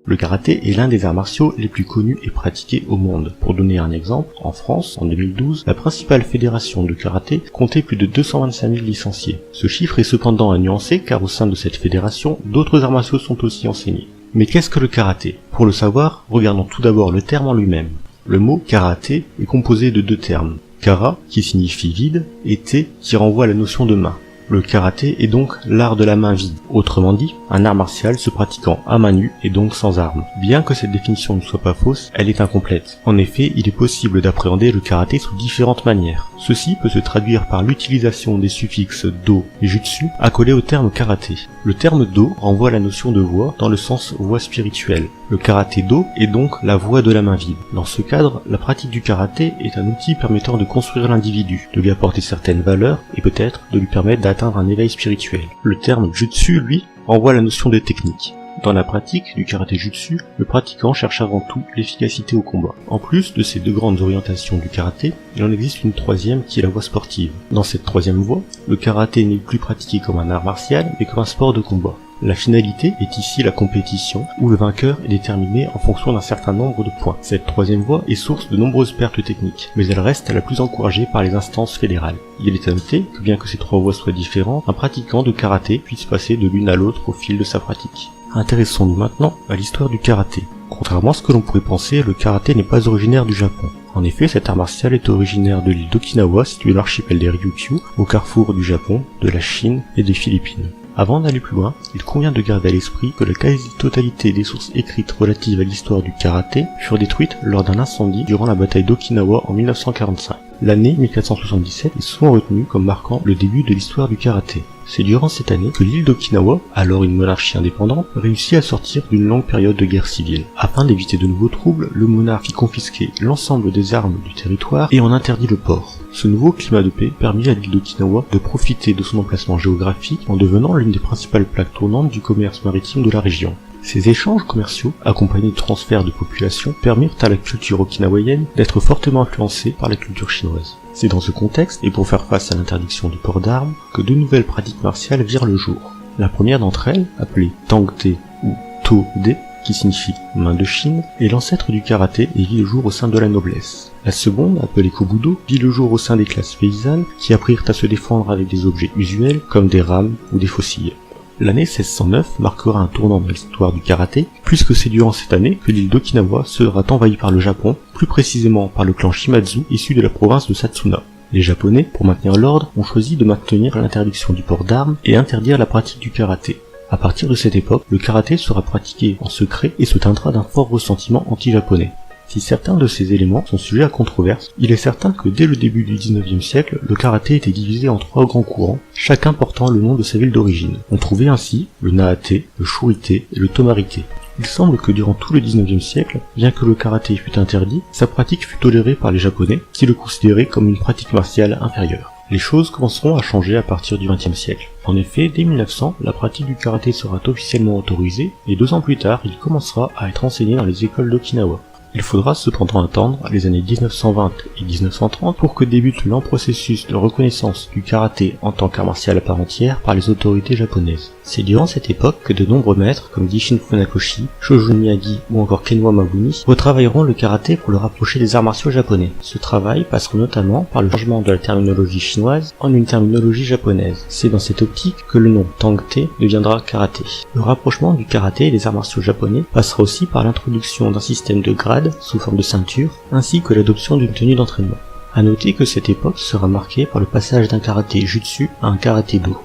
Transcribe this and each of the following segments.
Le karaté est l'un des arts martiaux les plus connus et pratiqués au monde. Pour donner un exemple, en France, en 2012, la principale fédération de karaté comptait plus de 225 000 licenciés. Ce chiffre est cependant à nuancer car au sein de cette fédération, d'autres arts martiaux sont aussi enseignés. Mais qu'est-ce que le karaté? Pour le savoir, regardons tout d'abord le terme en lui-même. Le mot karaté est composé de deux termes. Kara, qui signifie vide, et te, qui renvoie à la notion de main. Le karaté est donc l'art de la main vide. Autrement dit, un art martial se pratiquant à main nue et donc sans armes. Bien que cette définition ne soit pas fausse, elle est incomplète. En effet, il est possible d'appréhender le karaté sous différentes manières. Ceci peut se traduire par l'utilisation des suffixes do et jutsu accolés au terme karaté. Le terme do renvoie à la notion de voie dans le sens voie spirituelle. Le karaté do est donc la voie de la main vide. Dans ce cadre, la pratique du karaté est un outil permettant de construire l'individu, de lui apporter certaines valeurs et peut-être de lui permettre d'atteindre un éveil spirituel. Le terme jutsu, lui, renvoie à la notion de technique. Dans la pratique du karaté jutsu, le pratiquant cherche avant tout l'efficacité au combat. En plus de ces deux grandes orientations du karaté, il en existe une troisième qui est la voie sportive. Dans cette troisième voie, le karaté n'est plus pratiqué comme un art martial, mais comme un sport de combat. La finalité est ici la compétition, où le vainqueur est déterminé en fonction d'un certain nombre de points. Cette troisième voie est source de nombreuses pertes techniques, mais elle reste la plus encouragée par les instances fédérales. Il est à noter que bien que ces trois voies soient différentes, un pratiquant de karaté puisse passer de l'une à l'autre au fil de sa pratique. Intéressons-nous maintenant à l'histoire du karaté. Contrairement à ce que l'on pourrait penser, le karaté n'est pas originaire du Japon. En effet, cet art martial est originaire de l'île d'Okinawa, située dans l'archipel des Ryukyu, au carrefour du Japon, de la Chine et des Philippines. Avant d'aller plus loin, il convient de garder à l'esprit que la quasi-totalité des sources écrites relatives à l'histoire du karaté furent détruites lors d'un incendie durant la bataille d'Okinawa en 1945. L'année 1477 est souvent retenue comme marquant le début de l'histoire du karaté. C'est durant cette année que l'île d'Okinawa, alors une monarchie indépendante, réussit à sortir d'une longue période de guerre civile. Afin d'éviter de nouveaux troubles, le monarque fit confisquer l'ensemble des armes du territoire et en interdit le port. Ce nouveau climat de paix permit à l'île d'Okinawa de profiter de son emplacement géographique en devenant l'une des principales plaques tournantes du commerce maritime de la région. Ces échanges commerciaux, accompagnés de transferts de population, permirent à la culture okinawaïenne d'être fortement influencée par la culture chinoise. C'est dans ce contexte, et pour faire face à l'interdiction du port d'armes, que deux nouvelles pratiques martiales virent le jour. La première d'entre elles, appelée Tangte ou To-de, qui signifie main de Chine, est l'ancêtre du karaté et vit le jour au sein de la noblesse. La seconde, appelée Kobudo, vit le jour au sein des classes paysannes qui apprirent à se défendre avec des objets usuels comme des rames ou des faucilles. L'année 1609 marquera un tournant dans l'histoire du karaté, puisque c'est durant cette année que l'île d'Okinawa sera envahie par le Japon, plus précisément par le clan Shimazu issu de la province de Satsuna. Les Japonais, pour maintenir l'ordre, ont choisi de maintenir l'interdiction du port d'armes et interdire la pratique du karaté. À partir de cette époque, le karaté sera pratiqué en secret et se teindra d'un fort ressentiment anti-japonais. Si certains de ces éléments sont sujets à controverse, il est certain que dès le début du 19e siècle, le karaté était divisé en trois grands courants, chacun portant le nom de sa ville d'origine. On trouvait ainsi le Naate, le Shurite et le Tomarite. Il semble que durant tout le 19e siècle, bien que le karaté fût interdit, sa pratique fut tolérée par les Japonais, qui le considéraient comme une pratique martiale inférieure. Les choses commenceront à changer à partir du XXe siècle. En effet, dès 1900, la pratique du karaté sera officiellement autorisée, et 2 ans plus tard, il commencera à être enseigné dans les écoles d'Okinawa. Il faudra cependant attendre les années 1920 et 1930 pour que débute le lent processus de reconnaissance du karaté en tant qu'art martial à part entière par les autorités japonaises. C'est durant cette époque que de nombreux maîtres comme Gishin Funakoshi, Shojun Miyagi ou encore Kenwa Mabuni retravailleront le karaté pour le rapprocher des arts martiaux japonais. Ce travail passera notamment par le changement de la terminologie chinoise en une terminologie japonaise. C'est dans cette optique que le nom Tangte deviendra karaté. Le rapprochement du karaté et des arts martiaux japonais passera aussi par l'introduction d'un système de grades sous forme de ceinture, ainsi que l'adoption d'une tenue d'entraînement. À noter que cette époque sera marquée par le passage d'un karaté jutsu à un karaté do.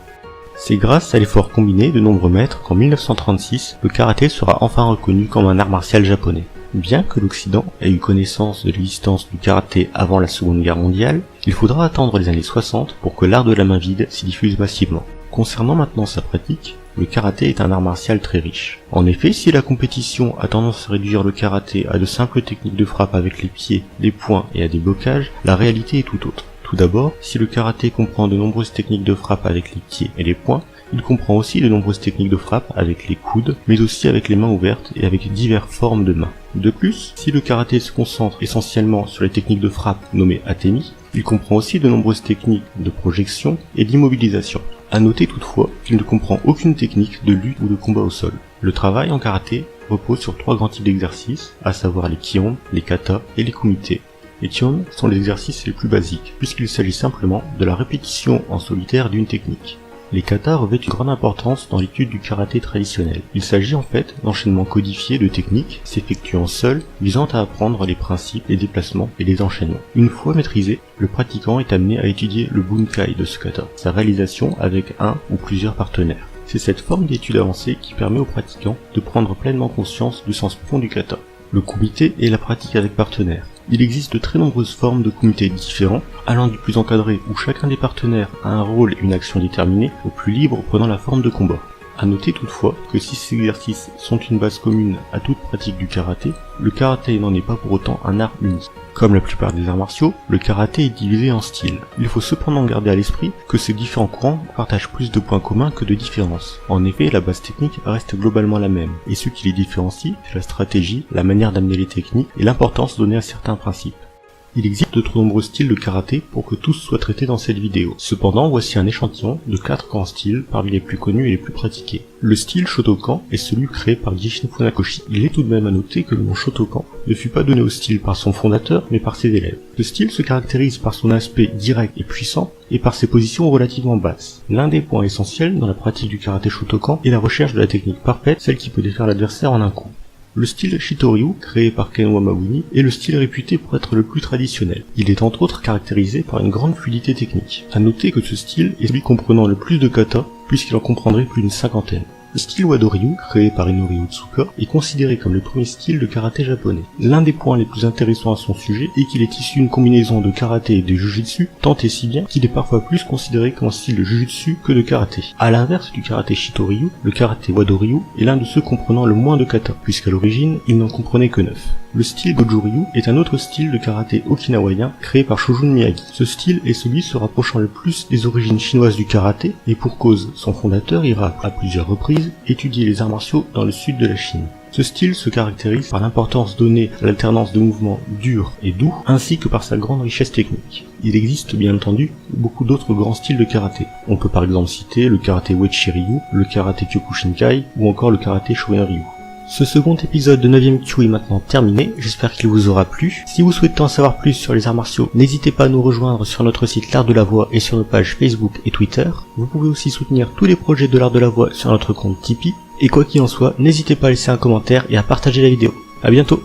C'est grâce à l'effort combiné de nombreux maîtres qu'en 1936, le karaté sera enfin reconnu comme un art martial japonais. Bien que l'Occident ait eu connaissance de l'existence du karaté avant la Seconde Guerre mondiale, il faudra attendre les années 60 pour que l'art de la main vide s'y diffuse massivement. Concernant maintenant sa pratique, le karaté est un art martial très riche. En effet, si la compétition a tendance à réduire le karaté à de simples techniques de frappe avec les pieds, les poings et à des blocages, la réalité est tout autre. Tout d'abord, si le karaté comprend de nombreuses techniques de frappe avec les pieds et les poings, il comprend aussi de nombreuses techniques de frappe avec les coudes, mais aussi avec les mains ouvertes et avec diverses formes de mains. De plus, si le karaté se concentre essentiellement sur les techniques de frappe nommées atemi, il comprend aussi de nombreuses techniques de projection et d'immobilisation. À noter toutefois qu'il ne comprend aucune technique de lutte ou de combat au sol. Le travail en karaté repose sur 3 grands types d'exercices, à savoir les Kion, les Kata et les Kumite. Les Kion sont les exercices les plus basiques, puisqu'il s'agit simplement de la répétition en solitaire d'une technique. Les katas revêtent une grande importance dans l'étude du karaté traditionnel. Il s'agit en fait d'enchaînements codifiés de techniques s'effectuant seuls, visant à apprendre les principes, les déplacements et les enchaînements. Une fois maîtrisé, le pratiquant est amené à étudier le bunkai de ce kata, sa réalisation avec un ou plusieurs partenaires. C'est cette forme d'étude avancée qui permet aux pratiquants de prendre pleinement conscience du sens profond du kata. Le kumite est la pratique avec partenaires. Il existe de très nombreuses formes de kumite différents, allant du plus encadré où chacun des partenaires a un rôle et une action déterminée, au plus libre prenant la forme de combat. A noter toutefois que si ces exercices sont une base commune à toute pratique du karaté, le karaté n'en est pas pour autant un art unique. Comme la plupart des arts martiaux, le karaté est divisé en styles. Il faut cependant garder à l'esprit que ces différents courants partagent plus de points communs que de différences. En effet, la base technique reste globalement la même, et ce qui les différencie, c'est la stratégie, la manière d'amener les techniques et l'importance donnée à certains principes. Il existe de trop nombreux styles de karaté pour que tous soient traités dans cette vidéo. Cependant, voici un échantillon de 4 grands styles parmi les plus connus et les plus pratiqués. Le style Shotokan est celui créé par Gishin Funakoshi. Il est tout de même à noter que le nom Shotokan ne fut pas donné au style par son fondateur, mais par ses élèves. Ce style se caractérise par son aspect direct et puissant, et par ses positions relativement basses. L'un des points essentiels dans la pratique du karaté Shotokan est la recherche de la technique parfaite, celle qui peut défaire l'adversaire en un coup. Le style Shitoryu, créé par Ken Wamawuni, est le style réputé pour être le plus traditionnel. Il est entre autres caractérisé par une grande fluidité technique. A noter que ce style est celui comprenant le plus de kata, puisqu'il en comprendrait plus d'une cinquantaine. Le style Wado-ryu, créé par Inori Otsuka, est considéré comme le premier style de karaté japonais. L'un des points les plus intéressants à son sujet est qu'il est issu d'une combinaison de karaté et de jujutsu, tant et si bien qu'il est parfois plus considéré comme un style de jujutsu que de karaté. A l'inverse du karaté Shitoryu, le karaté Wado-ryu est l'un de ceux comprenant le moins de kata, puisqu'à l'origine, il n'en comprenait que 9. Le style Goju-ryu est un autre style de karaté okinawayen créé par Shojun Miyagi. Ce style est celui se rapprochant le plus des origines chinoises du karaté, et pour cause, son fondateur ira, à plusieurs reprises, étudier les arts martiaux dans le sud de la Chine. Ce style se caractérise par l'importance donnée à l'alternance de mouvements durs et doux, ainsi que par sa grande richesse technique. Il existe bien entendu beaucoup d'autres grands styles de karaté. On peut par exemple citer le karaté Uechi-ryu, le karaté Kyokushinkai ou encore le karaté Shorin-ryu. Ce second épisode de 9ème Kyu est maintenant terminé, j'espère qu'il vous aura plu. Si vous souhaitez en savoir plus sur les arts martiaux, n'hésitez pas à nous rejoindre sur notre site L'Art de la Voix et sur nos pages Facebook et Twitter. Vous pouvez aussi soutenir tous les projets de l'Art de la Voix sur notre compte Tipeee. Et quoi qu'il en soit, n'hésitez pas à laisser un commentaire et à partager la vidéo. A bientôt.